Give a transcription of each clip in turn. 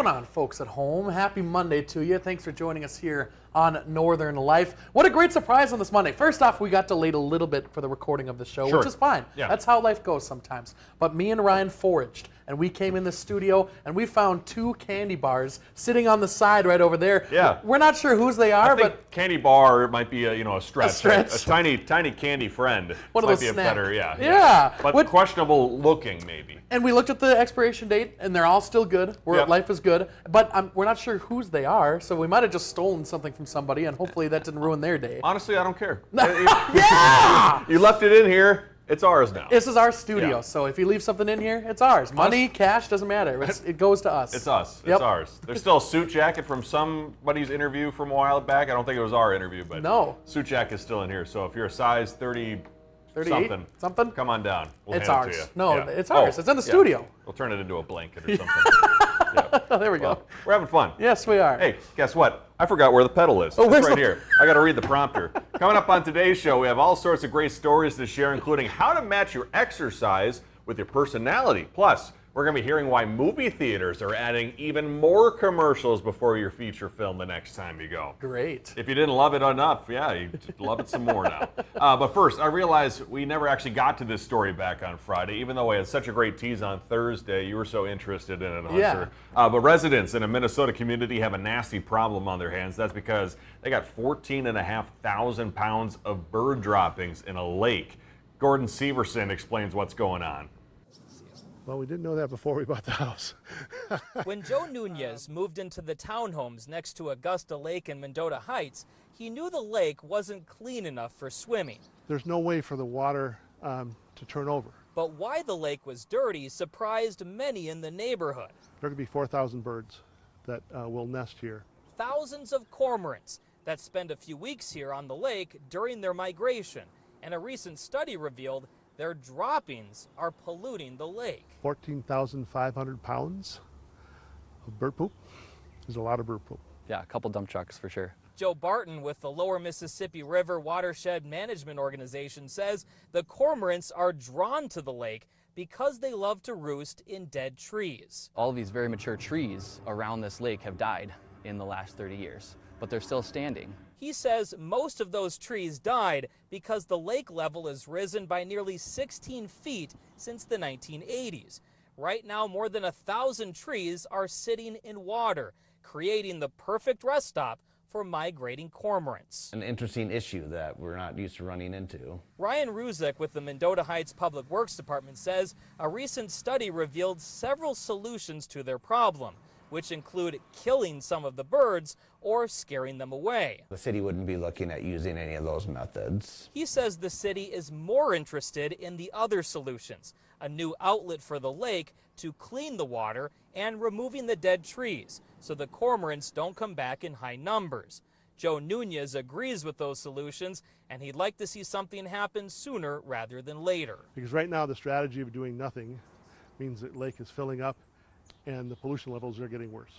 going on, folks at home? Happy Monday to you. Thanks for joining us here on Northern Life. What a great surprise on this Monday. First off, we got delayed a little bit for the recording of the show, which is fine. Yeah. That's how life goes sometimes. But me and Ryan foraged, and we came in the studio, and we found 2 candy bars sitting on the side right over there. Yeah. We're not sure whose they are, I think but candy bar might be a stretch. A stretch. A tiny candy friend. One of might those be a snack. better, yeah. Yeah. But What- questionable looking, maybe. and we looked at the expiration date, and they're all still good. Yep. Life is good. But we're not sure whose they are, so we might have just stolen something from somebody, and hopefully that didn't ruin their day. Honestly, I don't care. Yeah! You left it in here. It's ours now. This is our studio, Yeah. so if you leave something in here, it's ours. Money, cash, doesn't matter. It goes to us. It's us. Yep. It's ours. There's still a suit jacket from somebody's interview from a while back. I don't think it was our interview, but No. suit jacket is still in here. So if you're a size 30 38? Something? come on down. We'll It's hand ours. it to you. No, Yeah. it's ours. It's in the yeah. studio. We'll turn it into a blanket or something. Yeah. Oh, there we go. Well, we're having fun. Yes, we are. Hey, guess what? I forgot where the pedal is. Oh, It's where's right the- here. I got to read the prompter. Coming up on today's show, we have all sorts of great stories to share, including how to match your exercise with your personality. Plus, we're going to be hearing why movie theaters are adding even more commercials before your feature film the next time you go. Great. If you didn't love it enough, yeah, you love it some more now. But first, I realize we never actually got to this story back on Friday, even though we had such a great tease on Thursday. You were so interested in it, Hunter. But residents in a Minnesota community have a nasty problem on their hands. That's because they got 14,500 pounds of bird droppings in a lake. Gordon Severson explains what's going on. Well, we didn't know that before we bought the house. When Joe Nunez moved into the townhomes next to Augusta Lake in Mendota Heights, he knew the lake wasn't clean enough for swimming. There's no way for the water to turn over. But why the lake was dirty surprised many in the neighborhood. There could be 4,000 birds that will nest here. Thousands of cormorants that spend a few weeks here on the lake during their migration. And a recent study revealed their droppings are polluting the lake. 14,500 pounds of bird poop is a lot of bird poop. Yeah, a couple dump trucks for sure. Joe Barton with the Lower Mississippi River Watershed Management Organization says the cormorants are drawn to the lake because they love to roost in dead trees. All of these very mature trees around this lake have died in the last 30 years, but they're still standing. He says most of those trees died because the lake level has risen by nearly 16 feet since the 1980s. Right now, more than 1,000 trees are sitting in water, creating the perfect rest stop for migrating cormorants. An interesting issue that we're not used to running into. Ryan Ruzek with the Mendota Heights Public Works Department says a recent study revealed several solutions to their problem, which include killing some of the birds or scaring them away. The city wouldn't be looking at using any of those methods. He says the city is more interested in the other solutions, a new outlet for the lake to clean the water and removing the dead trees so the cormorants don't come back in high numbers. Joe Nunez agrees with those solutions, and he'd like to see something happen sooner rather than later. Because right now the strategy of doing nothing means that lake is filling up and the pollution levels are getting worse.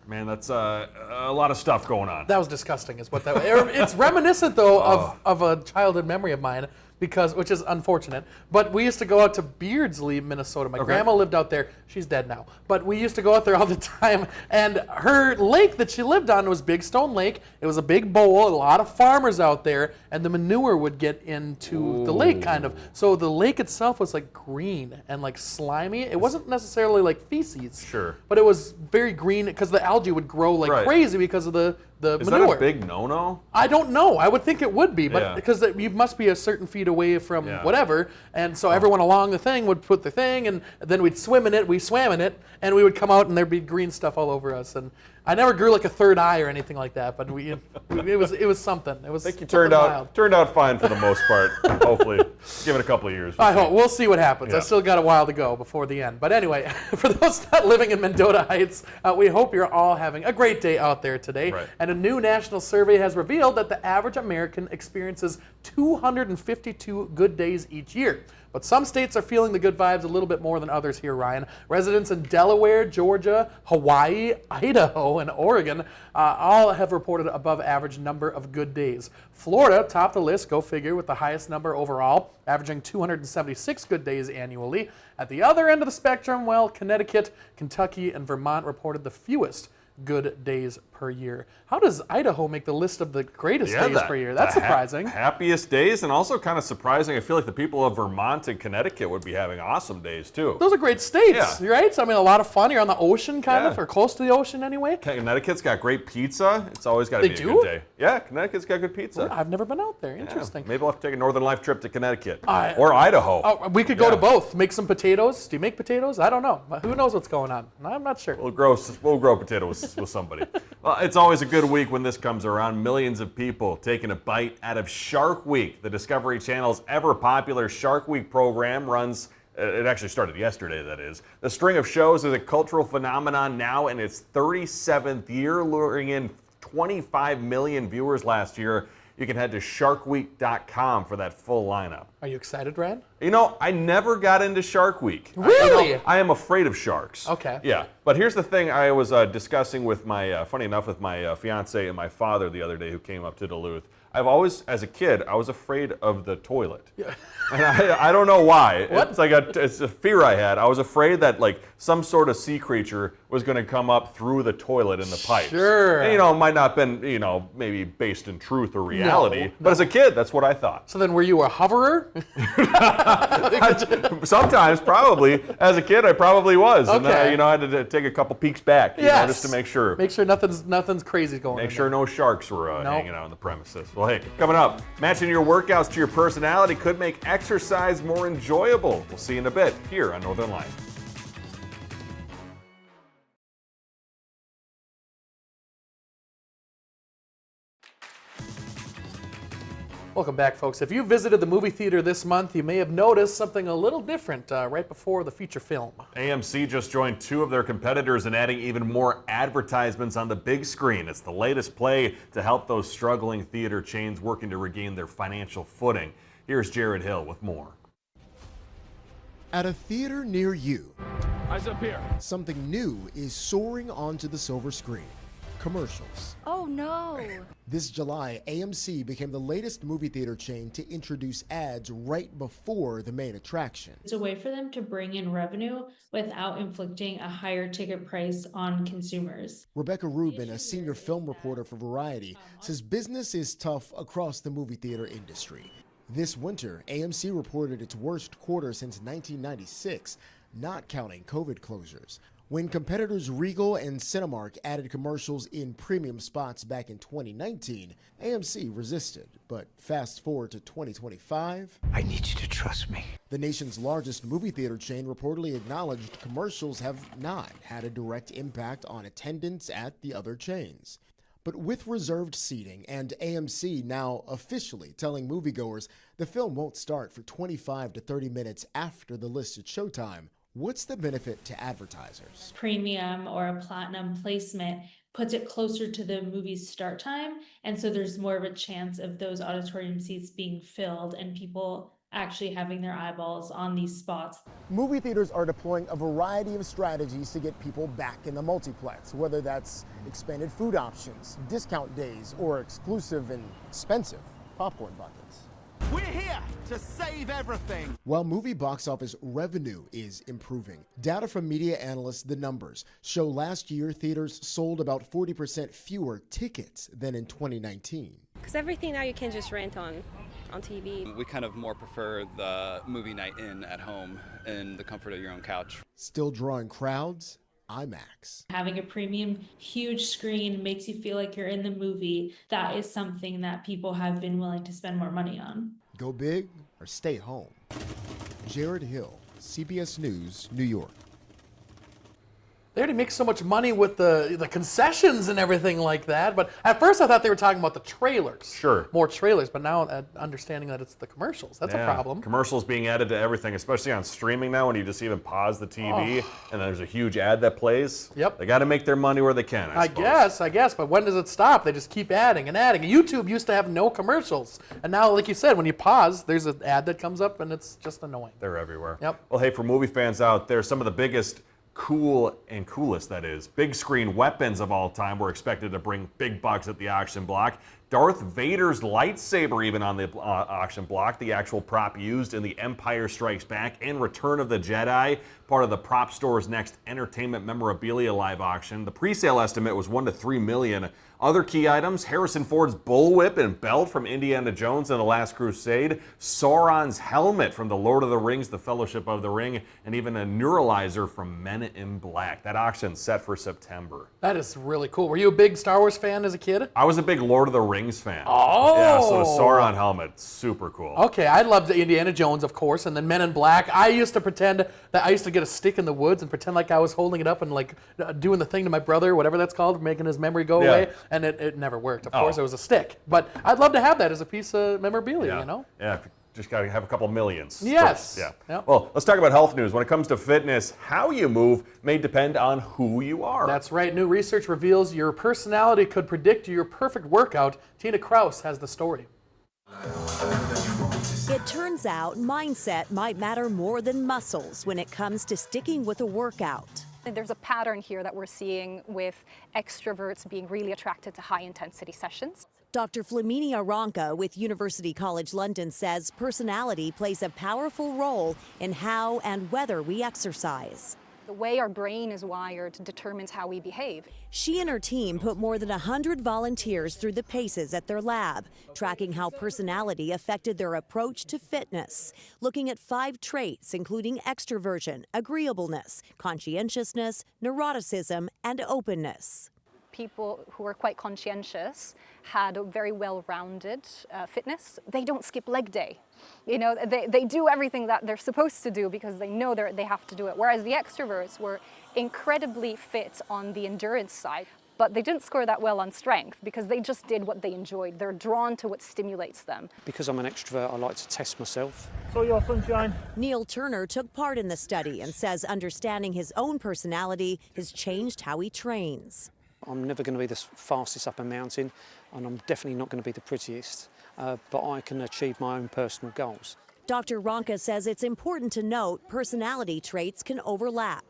Man, that's a lot of stuff going on. That was disgusting, is what that was. It's reminiscent, though, of a childhood memory of mine, which is unfortunate. But we used to go out to Beardsley, Minnesota. My grandma lived out there. She's dead now. But we used to go out there all the time. And her lake that she lived on was Big Stone Lake. It was a big bowl, a lot of farmers out there, and the manure would get into the lake, kind of. So the lake itself was like green and like slimy. It wasn't necessarily like feces. Sure. But it was very green because the algae would grow like crazy because of the Is manure. that a big no-no? I don't know. I would think it would be, but Yeah. because you must be a certain feet away from Yeah. whatever, and so everyone along the thing would put the thing, and then we'd swim in it. We swam in it, and we would come out, and there'd be green stuff all over us. And I never grew like a third eye or anything like that, but it was something. It was. I think you something wild. turned out fine for the most part. Hopefully, give it a couple of years. I hope. We'll see what happens. I Yeah. still got a while to go before the end. But anyway, for those not living in Mendota Heights, we hope you're all having a great day out there today. Right. And a new national survey has revealed that the average American experiences 252 good days each year. But some states are feeling the good vibes a little bit more than others here, Ryan. Residents in Delaware, Georgia, Hawaii, Idaho, and Oregon all have reported above average number of good days. Florida topped the list, go figure, with the highest number overall, averaging 276 good days annually. At the other end of the spectrum, well, Connecticut, Kentucky, and Vermont reported the fewest good days per year. How does Idaho make the list of the greatest days per year? That's surprising. Happiest days, and also kind of surprising. I feel like the people of Vermont and Connecticut would be having awesome days too. Those are great states, right? So, I mean, a lot of fun. You're on the ocean, kind of, or close to the ocean anyway. Connecticut's got great pizza. It's always got to be a good day. Yeah, Connecticut's got good pizza. I've never been out there. Interesting. Maybe we'll have to take a Northern Life trip to Connecticut or Idaho. Oh, we could go to both. Make some potatoes. Do you make potatoes? I don't know. Who knows what's going on? I'm not sure. We'll grow potatoes with somebody. Well, it's always a good week when this comes around. Millions of people taking a bite out of Shark Week. The Discovery Channel's ever popular Shark Week program runs. It actually started yesterday, that is. The string of shows is a cultural phenomenon now in its 37th year, luring in 25 million viewers last year. You can head to sharkweek.com for that full lineup. Are you excited, Rand? You know, I never got into Shark Week. Really? I am afraid of sharks. Okay. Yeah, but here's the thing I was discussing with my, funny enough, with my fiance and my father the other day who came up to Duluth. I've always, as a kid, I was afraid of the toilet. Yeah. And I don't know why. What? It's like it's a fear I had. I was afraid that like some sort of sea creature was going to come up through the toilet in the pipes. Sure. And, it might not have been, maybe based in truth or reality. But as a kid, that's what I thought. So then were you a hoverer? Sometimes, probably. As a kid, I probably was. Okay. And I had to take a couple peeks back, just to make sure. Make sure nothing's crazy going on. Make sure no sharks were hanging out on the premises. Well, hey, coming up, matching your workouts to your personality could make exercise more enjoyable. We'll see you in a bit here on Northern Life. Welcome back, folks. If you visited the movie theater this month, you may have noticed something a little different right before the feature film. AMC just joined two of their competitors in adding even more advertisements on the big screen. It's the latest play to help those struggling theater chains working to regain their financial footing. Here's Jared Hill with more. At a theater near you, Eyes up here. something new is soaring onto the silver screen. Commercials. Oh no! This July, AMC became the latest movie theater chain to introduce ads right before the main attraction. It's a way for them to bring in revenue without inflicting a higher ticket price on consumers. Rebecca Rubin, a senior film reporter for Variety, says business is tough across the movie theater industry. This winter, AMC reported its worst quarter since 1996, not counting COVID closures. When competitors Regal and Cinemark added commercials in premium spots back in 2019, AMC resisted. But fast forward to 2025. I need you to trust me. The nation's largest movie theater chain reportedly acknowledged commercials have not had a direct impact on attendance at the other chains. But with reserved seating and AMC now officially telling moviegoers the film won't start for 25 to 30 minutes after the listed showtime, what's the benefit to advertisers? Premium or a platinum placement puts it closer to the movie's start time, and so there's more of a chance of those auditorium seats being filled and people actually having their eyeballs on these spots. Movie theaters are deploying a variety of strategies to get people back in the multiplex, whether that's expanded food options, discount days, or exclusive and expensive popcorn buckets. We're here to save everything. While movie box office revenue is improving, data from media analysts The Numbers show last year theaters sold about 40% fewer tickets than in 2019. Because everything now you can just rent on TV. We kind of more prefer the movie night in at home in the comfort of your own couch. Still drawing crowds? IMAX. Having a premium, huge screen makes you feel like you're in the movie. That is something that people have been willing to spend more money on. Go big or stay home. Jared Hill, CBS News, New York. They already make so much money with the concessions and everything like that. But at first I thought they were talking about the trailers. Sure. More trailers. But now understanding that it's the commercials. That's a problem. Commercials being added to everything, especially on streaming now when you just even pause the TV and there's a huge ad that plays. Yep. They got to make their money where they can, I suppose. I guess. But when does it stop? They just keep adding and adding. YouTube used to have no commercials. And now, like you said, when you pause, there's an ad that comes up and it's just annoying. They're everywhere. Yep. Well, hey, for movie fans out there, some of the biggest coolest, that is, big screen weapons of all time were expected to bring big bucks at the auction block. Darth Vader's lightsaber even on the auction block, the actual prop used in The Empire Strikes Back and Return of the Jedi, part of the prop store's next entertainment memorabilia live auction. The pre-sale estimate was $1 to $3 million. Other key items, Harrison Ford's bullwhip and belt from Indiana Jones and The Last Crusade, Sauron's helmet from The Lord of the Rings, The Fellowship of the Ring, and even a neuralizer from Men in Black. That auction's set for September. That is really cool. Were you a big Star Wars fan as a kid? I was a big Lord of the Rings fan. Oh! Yeah, so the Sauron helmet, super cool. Okay, I loved Indiana Jones, of course, and then Men in Black. I used to pretend that I used to get a stick in the woods and pretend like I was holding it up and like doing the thing to my brother, whatever that's called, making his memory go away. And it never worked. Of course, it was a stick. But I'd love to have that as a piece of memorabilia, you know? Yeah, just got to have a couple millions. Yes. First. Yeah. Yep. Well, let's talk about health news. When it comes to fitness, how you move may depend on who you are. That's right. New research reveals your personality could predict your perfect workout. Tina Kraus has the story. It turns out mindset might matter more than muscles when it comes to sticking with a workout. There's a pattern here that we're seeing with extroverts being really attracted to high-intensity sessions. Dr. Flaminia Ronca with University College London says personality plays a powerful role in how and whether we exercise. The way our brain is wired determines how we behave. She and her team put more than 100 volunteers through the paces at their lab, tracking how personality affected their approach to fitness, looking at 5 traits, including extroversion, agreeableness, conscientiousness, neuroticism, and openness. People who are quite conscientious had a very well-rounded fitness. They don't skip leg day. You know, they do everything that they're supposed to do because they know they have to do it. Whereas the extroverts were incredibly fit on the endurance side, but they didn't score that well on strength because they just did what they enjoyed. They're drawn to what stimulates them. Because I'm an extrovert, I like to test myself. So your sunshine. Neil Turner took part in the study and says understanding his own personality has changed how he trains. I'm never going to be the fastest up a mountain, and I'm definitely not going to be the prettiest, but I can achieve my own personal goals. Dr. Ronca says it's important to note personality traits can overlap.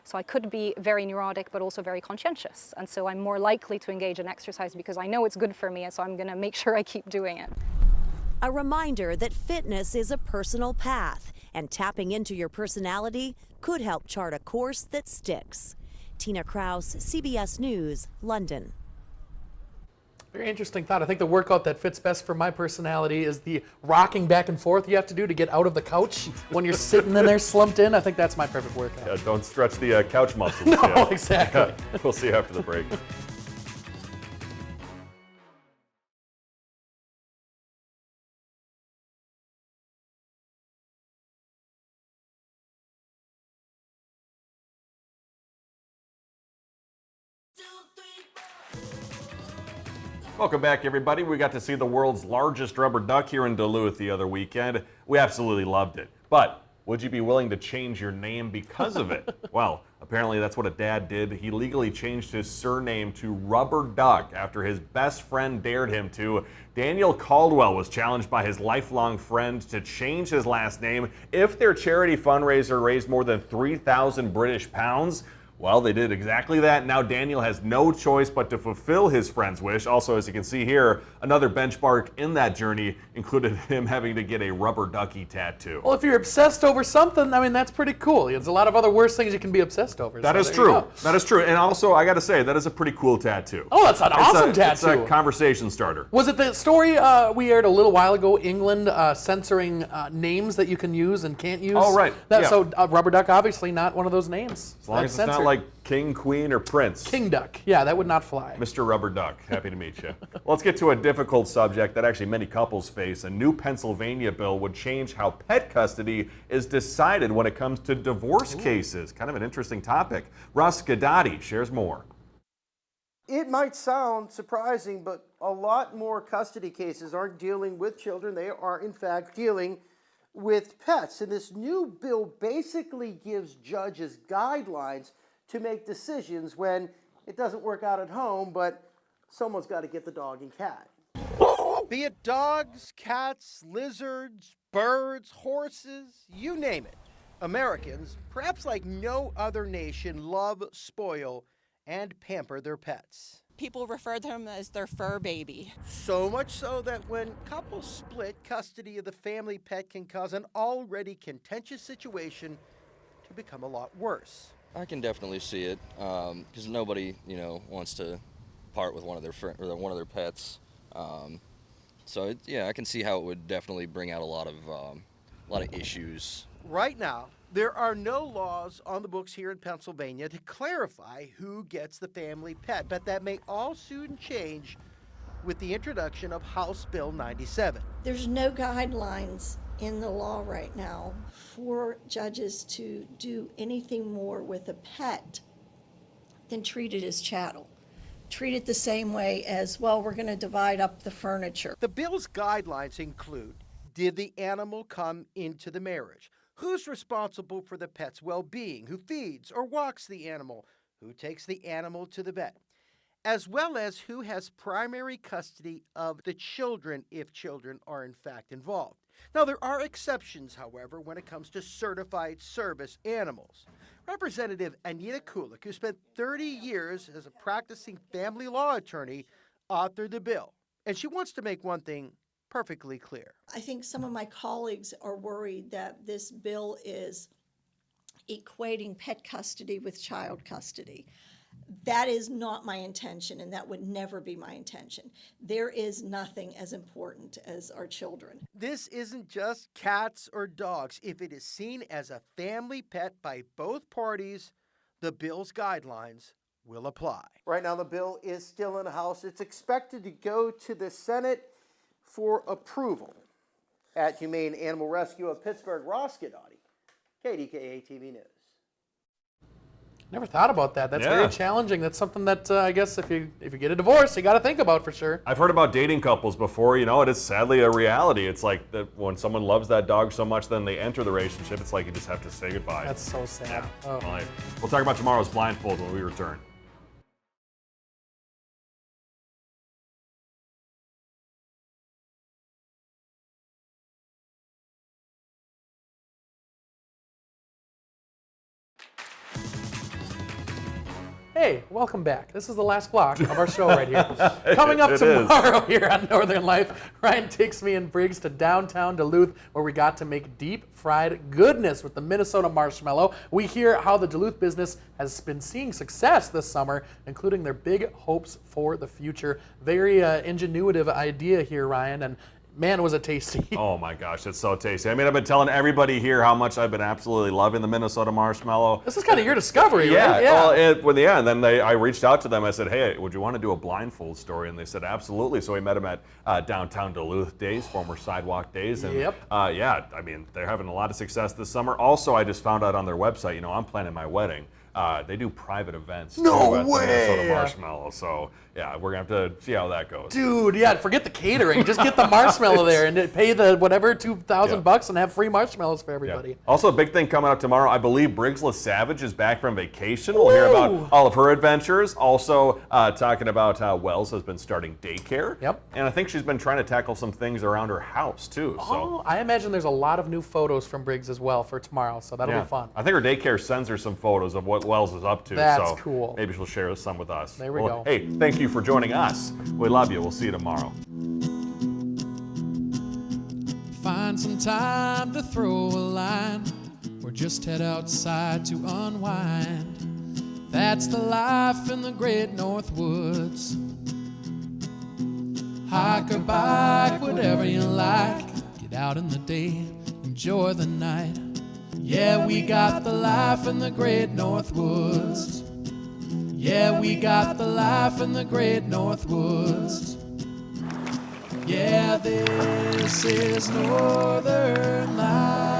So I could be very neurotic, but also very conscientious. And so I'm more likely to engage in exercise because I know it's good for me, and so I'm going to make sure I keep doing it. A reminder that fitness is a personal path, and tapping into your personality could help chart a course that sticks. Tina Kraus, CBS News, London. Very interesting thought. I think the workout that fits best for my personality is the rocking back and forth you have to do to get out of the couch when you're sitting in there slumped in. I think that's my perfect workout. Yeah, don't stretch the couch muscles. No, exactly. Yeah. We'll see you after the break. Welcome back, everybody. We got to see the world's largest rubber duck here in Duluth the other weekend. We absolutely loved it. But would you be willing to change your name because of it? Well, apparently that's what a dad did. He legally changed his surname to Rubber Duck after his best friend dared him to. Daniel Caldwell was challenged by his lifelong friend to change his last name if their charity fundraiser raised more than 3,000 British pounds. Well, they did exactly that. Now Daniel has no choice but to fulfill his friend's wish. Also, as you can see here, another benchmark in that journey included him having to get a rubber ducky tattoo. Well, if you're obsessed over something, I mean, that's pretty cool. There's a lot of other worse things you can be obsessed over. That is true. That is true. And also, I got to say, that is a pretty cool tattoo. Oh, that's an awesome tattoo. It's a conversation starter. Was it the story we aired a little while ago, England censoring names that you can use and can't use? Oh, right. So Rubber Duck, obviously not one of those names. As long as it's not like king, queen, or prince? King duck. Yeah, that would not fly. Mr. Rubber Duck, happy to meet you. Let's get to a difficult subject that actually many couples face. A new Pennsylvania bill would change how pet custody is decided when it comes to divorce cases. Kind of an interesting topic. Russ Gadati shares more. It might sound surprising, but a lot more custody cases aren't dealing with children. They are, in fact, dealing with pets. And this new bill basically gives judges guidelines to make decisions when it doesn't work out at home, but someone's got to get the dog and cat. Be it dogs, cats, lizards, birds, horses, you name it. Americans, perhaps like no other nation, love, spoil, and pamper their pets. People refer to them as their fur baby. So much so that when couples split, custody of the family pet can cause an already contentious situation to become a lot worse. I can definitely see it, because nobody, wants to part with one of their pets. So I can see how it would definitely bring out a lot of issues. Right now, there are no laws on the books here in Pennsylvania to clarify who gets the family pet, but that may all soon change with the introduction of House Bill 97. There's no guidelines in the law right now for judges to do anything more with a pet than treat it as chattel. Treat it the same way as, well, we're going to divide up the furniture. The bill's guidelines include, did the animal come into the marriage? Who's responsible for the pet's well-being? Who feeds or walks the animal? Who takes the animal to the vet? As well as who has primary custody of the children if children are in fact involved. Now, there are exceptions, however, when it comes to certified service animals. Representative Anita Kulik, who spent 30 years as a practicing family law attorney, authored the bill. And she wants to make one thing perfectly clear. I think some of my colleagues are worried that this bill is equating pet custody with child custody. That is not my intention, and that would never be my intention. There is nothing as important as our children. This isn't just cats or dogs. If it is seen as a family pet by both parties, the bill's guidelines will apply. Right now, the bill is still in the House. It's expected to go to the Senate for approval. At Humane Animal Rescue of Pittsburgh, Ross Gadati, KDKA TV News. Never thought about that. That's very challenging. That's something that I guess if you get a divorce, you got to think about for sure. I've heard about dating couples before. It is sadly a reality. It's like that when someone loves that dog so much, then they enter the relationship. It's like you just have to say goodbye. That's so sad. Yeah. Oh. Well, we'll talk about tomorrow's blindfold when we return. Hey, welcome back. This is the last block of our show right here. Coming up tomorrow here on Northern Life, Ryan takes me and Briggs to downtown Duluth, where we got to make deep fried goodness with the Minnesota marshmallow. We hear how the Duluth business has been seeing success this summer, including their big hopes for the future. Very ingenuitive idea here, Ryan, and man, was it tasty. Oh my gosh, it's so tasty. I mean, I've been telling everybody here how much I've been absolutely loving the Minnesota marshmallow. This is kind of your discovery, right? Yeah. Well, and then I reached out to them. I said, hey, would you want to do a blindfold story? And they said, absolutely. So we met them at downtown Duluth Days, former Sidewalk Days. And I mean, they're having a lot of success this summer. Also, I just found out on their website, I'm planning my wedding. They do private events. No at way! The Minnesota Marshmallow. So, yeah, we're going to have to see how that goes. Dude, yeah, forget the catering. Just get the marshmallow there and pay the whatever $2,000 and have free marshmallows for everybody. Yeah. Also, a big thing coming up tomorrow. I believe Briggs LaSavage is back from vacation. We'll hear about all of her adventures. Also, talking about how Wells has been starting daycare. Yep. And I think she's been trying to tackle some things around her house, too. Oh, I imagine there's a lot of new photos from Briggs as well for tomorrow, so that'll be fun. I think her daycare sends her some photos of what Wells is up to. That's cool. Maybe she'll share some with us. There we go. Hey, thank you for joining us. We love you. We'll see you tomorrow. Find some time to throw a line or just head outside to unwind. That's the life in the great North Woods. Hike or bike, whatever you like. Get out in the day, enjoy the night. Yeah, we got the life in the great North Woods. Yeah, we got the life in the great North Woods. Yeah, this is Northern Life.